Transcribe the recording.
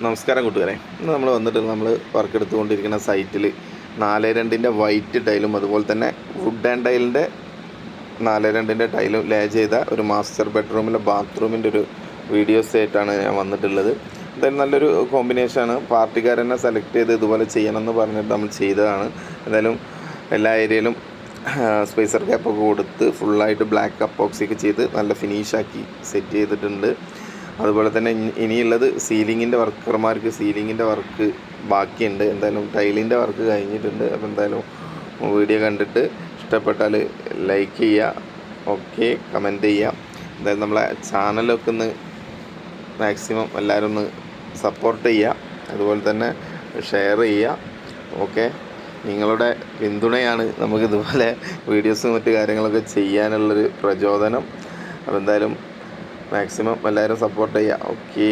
നമസ്കാരം കൂട്ടുകാരെ. ഇന്ന് നമ്മൾ വന്നിട്ട് നമ്മൾ വർക്ക് എടുത്തുകൊണ്ടിരിക്കുന്ന സൈറ്റിൽ 4:2 വൈറ്റ് ടൈലും അതുപോലെ തന്നെ വുഡ് ആൻഡ് ടൈലിൻ്റെ 4:2 ടൈലും ലേ ചെയ്ത ഒരു മാസ്റ്റർ ബെഡ്റൂമിലെ ബാത്റൂമിൻ്റെ ഒരു വീഡിയോസ് ആയിട്ടാണ് ഞാൻ വന്നിട്ടുള്ളത്. എന്തായാലും നല്ലൊരു കോമ്പിനേഷനാണ്. പാർട്ടിക്കാരെന്നെ സെലക്ട് ചെയ്ത് ഇതുപോലെ ചെയ്യണമെന്ന് പറഞ്ഞിട്ട് നമ്മൾ ചെയ്തതാണ്. എന്തായാലും എല്ലാ ഏരിയയിലും സ്പേസർ ക്യാപ്പൊക്കെ കൊടുത്ത് ഫുള്ളായിട്ട് ബ്ലാക്ക് അപ്പോക്സിയൊക്കെ ചെയ്ത് നല്ല ഫിനിഷാക്കി സെറ്റ് ചെയ്തിട്ടുണ്ട്. അതുപോലെ തന്നെ ഇനിയുള്ളത് സീലിങ്ങിൻ്റെ വർക്കർമാർക്ക് സീലിങ്ങിൻ്റെ വർക്ക് ബാക്കിയുണ്ട്. എന്തായാലും ടൈലിൻ്റെ വർക്ക് കഴിഞ്ഞിട്ടുണ്ട്. അപ്പോൾ എന്തായാലും വീഡിയോ കണ്ടിട്ട് ഇഷ്ടപ്പെട്ടാൽ ലൈക്ക് ചെയ്യുക, ഓക്കെ, കമൻറ്റ് ചെയ്യുക. എന്തായാലും നമ്മളെ ചാനലൊക്കെ ഒന്ന് മാക്സിമം എല്ലാവരും ഒന്ന് സപ്പോർട്ട് ചെയ്യുക, അതുപോലെ തന്നെ ഷെയർ ചെയ്യുക. ഓക്കെ, നിങ്ങളുടെ പിന്തുണയാണ് നമുക്കിതുപോലെ വീഡിയോസും മറ്റു കാര്യങ്ങളൊക്കെ ചെയ്യാനുള്ളൊരു പ്രചോദനം. അപ്പോൾ എന്തായാലും മാക്സിമം എല്ലാവരും സപ്പോർട്ട് ചെയ്യുക. ഓക്കേ.